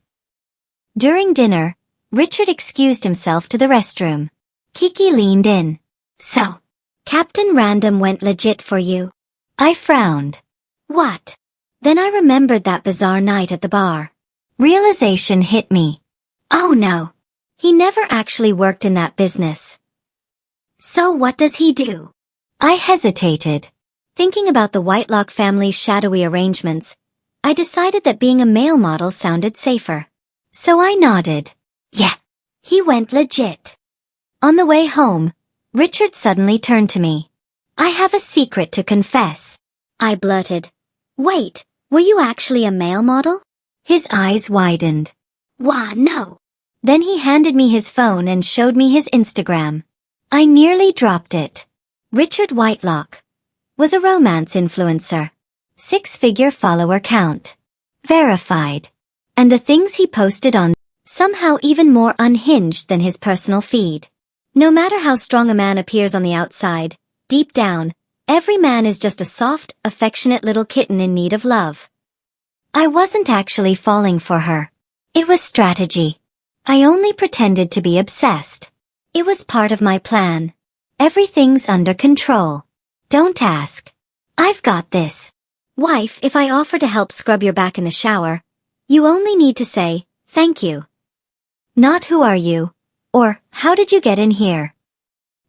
During dinner, Richard excused himself to the restroom. Kiki leaned in. So, Captain Random went legit for you. I frowned. What? Then I remembered that bizarre night at the bar. Realization hit me. Oh no. He never actually worked in that business. So what does he do? I hesitated. Thinking about the Whitelock family's shadowy arrangements, I decided that being a male model sounded safer. So I nodded. Yeah. He went legit. On the way home, Richard suddenly turned to me. I have a secret to confess. I blurted. Wait, were you actually a male model? His eyes widened. Why, no. Then he handed me his phone and showed me his Instagram. I nearly dropped it. Richard Whitelock was a romance influencer. 6-figure follower count. Verified. And the things he posted on, somehow even more unhinged than his personal feed. No matter how strong a man appears on the outside, deep down, every man is just a soft, affectionate little kitten in need of love. I wasn't actually falling for her. It was strategy. I only pretended to be obsessed. It was part of my plan. Everything's under control. Don't ask. I've got this. Wife, if I offer to help scrub your back in the shower, you only need to say, thank you. Not who are you, or how did you get in here?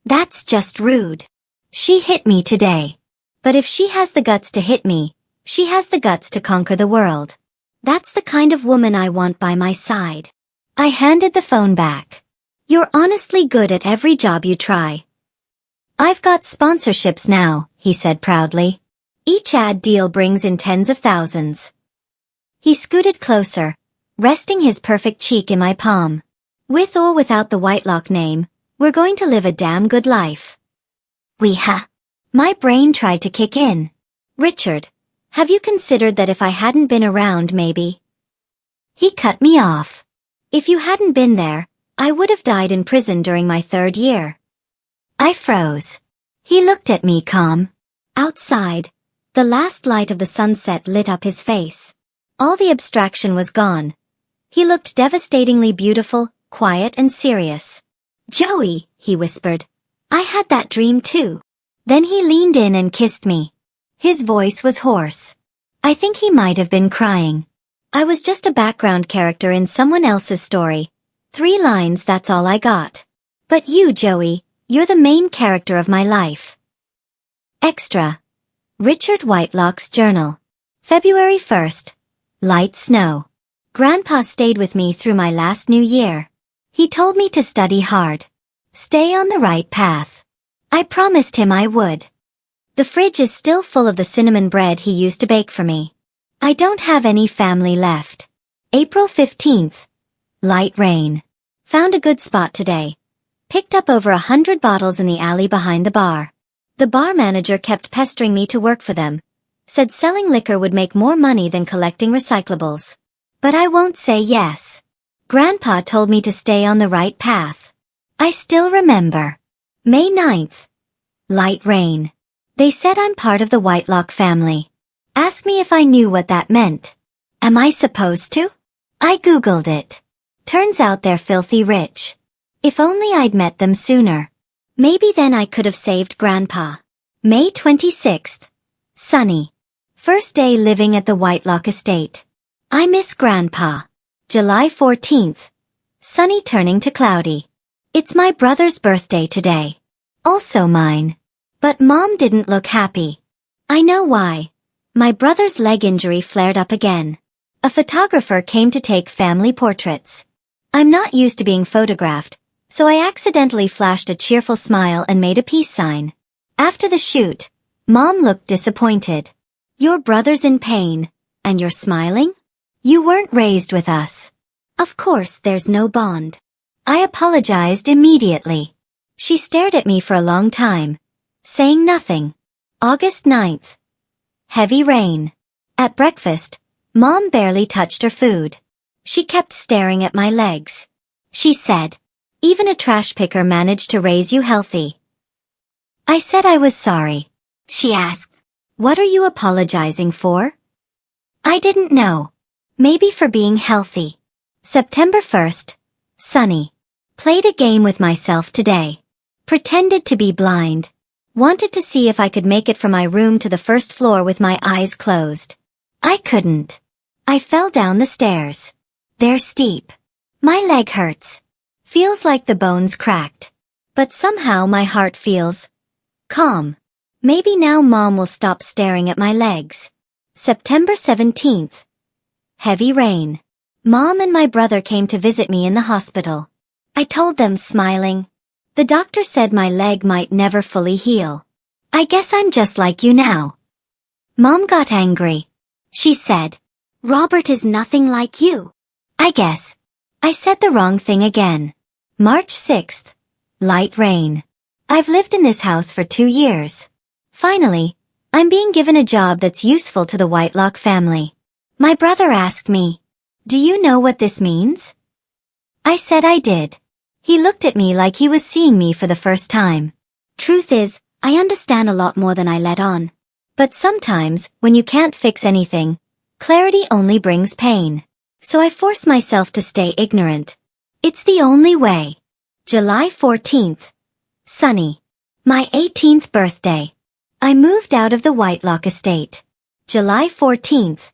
That's just rude. She hit me today. But if she has the guts to hit me, she has the guts to conquer the world. That's the kind of woman I want by my side. I handed the phone back. You're honestly good at every job you try. I've got sponsorships now, he said proudly. Each ad deal brings in tens of thousands. He scooted closer, resting his perfect cheek in my palm. With or without the Whitelock name, we're going to live a damn good life. My brain tried to kick in. Richard, have you considered that if I hadn't been around maybe? He cut me off. If you hadn't been there, I would have died in prison during my 3rd year. I froze. He looked at me calm. Outside, the last light of the sunset lit up his face. All the abstraction was gone. He looked devastatingly beautiful, quiet and serious. Joey, he whispered. I had that dream too. Then he leaned in and kissed me. His voice was hoarse. I think he might have been crying. I was just a background character in someone else's story. 3 lines, that's all I got. But you, Joey, you're the main character of my life. Extra. Richard Whitelock's journal. February 1st. Light snow. Grandpa stayed with me through my last New Year. He told me to study hard. Stay on the right path. I promised him I would. The fridge is still full of the cinnamon bread he used to bake for me. I don't have any family left. April 15th. Light rain. Found a good spot today. Picked up over 100 bottles in the alley behind the bar. The bar manager kept pestering me to work for them. Said selling liquor would make more money than collecting recyclables. But I won't say yes. Grandpa told me to stay on the right path. I still remember. May 9th. Light rain. They said I'm part of the Whitelock family. Asked me if I knew what that meant. Am I supposed to? I googled it. Turns out they're filthy rich. If only I'd met them sooner. Maybe then I could have saved Grandpa. May 26th. Sunny. First day living at the Whitelock estate. I miss Grandpa. July 14th. Sunny turning to cloudy. It's my brother's birthday today. Also mine. But Mom didn't look happy. I know why. My brother's leg injury flared up again. A photographer came to take family portraits. I'm not used to being photographed, so I accidentally flashed a cheerful smile and made a peace sign. After the shoot, Mom looked disappointed. Your brother's in pain, and you're smiling? You weren't raised with us. Of course there's no bond. I apologized immediately. She stared at me for a long time, saying nothing. August 9th. Heavy rain. At breakfast, Mom barely touched her food. She kept staring at my legs. She said, even a trash picker managed to raise you healthy. I said I was sorry. She asked, what are you apologizing for? I didn't know. Maybe for being healthy. September 1st. Sunny. Played a game with myself today. Pretended to be blind. Wanted to see if I could make it from my room to the first floor with my eyes closed. I couldn't. I fell down the stairs. They're steep. My leg hurts. Feels like the bones cracked. But somehow my heart feels calm. Maybe now Mom will stop staring at my legs. September 17th. Heavy rain. Mom and my brother came to visit me in the hospital. I told them, smiling. The doctor said my leg might never fully heal. I guess I'm just like you now. Mom got angry. She said, Robert is nothing like you. I guess. I said the wrong thing again. March 6th. Light rain. I've lived in this house for 2 years. Finally, I'm being given a job that's useful to the Whitelock family. My brother asked me, Do you know what this means? I said I did. He looked at me like he was seeing me for the first time. Truth is, I understand a lot more than I let on. But sometimes, when you can't fix anything, clarity only brings pain. So I force myself to stay ignorant. It's the only way. July 14th. Sunny. My 18th birthday. I moved out of the Whitelock estate. July 14th.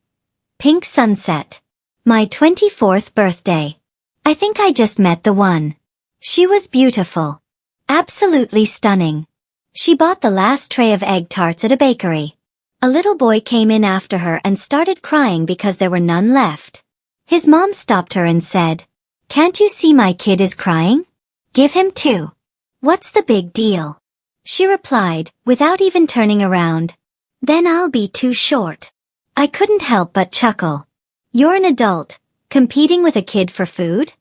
Pink sunset. My 24th birthday. I think I just met the one. She was beautiful. Absolutely stunning. She bought the last tray of egg tarts at a bakery. A little boy came in after her and started crying because there were none left. His mom stopped her and said, "Can't you see my kid is crying? Give him two. What's the big deal?" She replied, without even turning around, "Then I'll be too short." I couldn't help but chuckle. You're an adult, competing with a kid for food?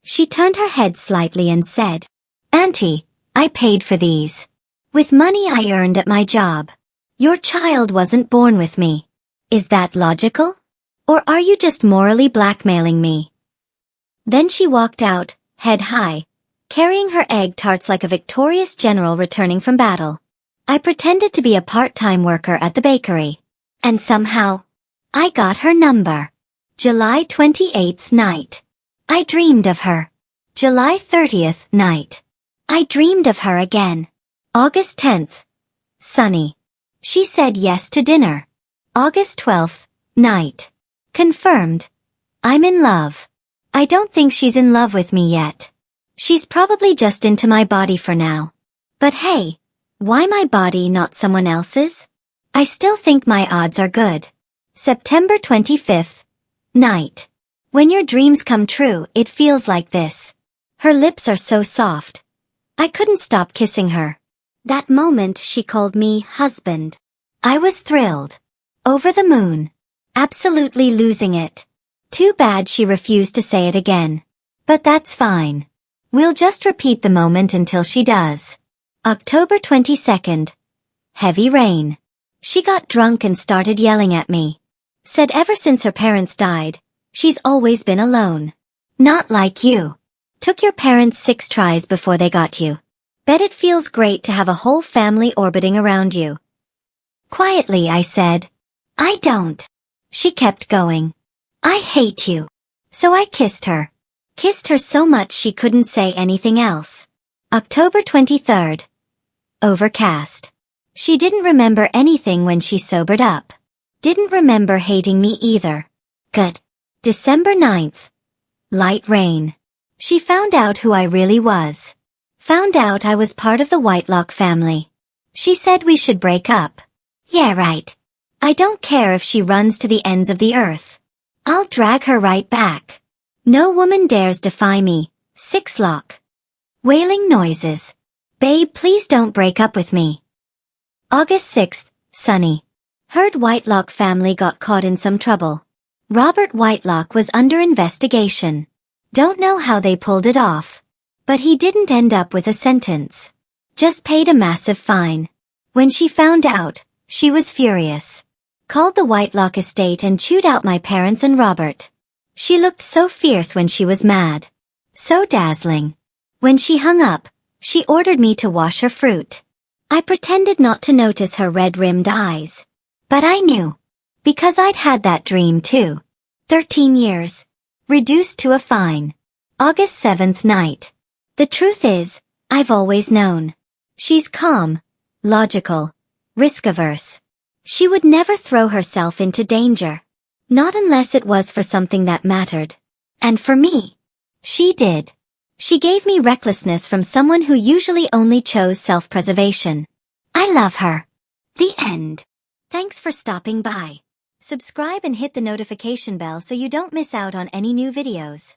She turned her head slightly and said, "Auntie, I paid for these. With money I earned at my job. Your child wasn't born with me. Is that logical? Or are you just morally blackmailing me?" Then she walked out, head high, carrying her egg tarts like a victorious general returning from battle. I pretended to be a part-time worker at the bakery. And somehow, I got her number. July 28th night. I dreamed of her. July 30th night. I dreamed of her again. August 10th. Sunny. She said yes to dinner. August 12th night. Confirmed. I'm in love. I don't think she's in love with me yet. She's probably just into my body for now. But hey, why my body, not someone else's? I still think my odds are good. September 25th. Night. When your dreams come true, it feels like this. Her lips are so soft. I couldn't stop kissing her. That moment she called me husband. I was thrilled. Over the moon. Absolutely losing it. Too bad she refused to say it again. But that's fine. We'll just repeat the moment until she does. October 22nd. Heavy rain. She got drunk and started yelling at me. Said ever since her parents died, she's always been alone. Not like you. Took your parents 6 tries before they got you. Bet it feels great to have a whole family orbiting around you. Quietly I said, "I don't." She kept going. "I hate you." So I kissed her. Kissed her so much she couldn't say anything else. October 23rd. Overcast. She didn't remember anything when she sobered up. Didn't remember hating me either. Good. December 9th. Light rain. She found out who I really was. Found out I was part of the Whitelock family. She said we should break up. Yeah, right. I don't care if she runs to the ends of the earth. I'll drag her right back. No woman dares defy me. 6 lock. Wailing noises. Babe, please don't break up with me. August 6th, Sunny. Heard Whitelock family got caught in some trouble. Robert Whitelock was under investigation. Don't know how they pulled it off. But he didn't end up with a sentence. Just paid a massive fine. When she found out, she was furious. Called the Whitelock estate and chewed out my parents and Robert. She looked so fierce when she was mad. So dazzling. When she hung up, she ordered me to wash her fruit. I pretended not to notice her red-rimmed eyes. But I knew. Because I'd had that dream too. 13 years. Reduced to a fine. August 7th night. The truth is, I've always known. She's calm, logical, risk-averse. She would never throw herself into danger. Not unless it was for something that mattered. And for me, she did. She gave me recklessness from someone who usually only chose self-preservation. I love her. The end. Thanks for stopping by. Subscribe and hit the notification bell so you don't miss out on any new videos.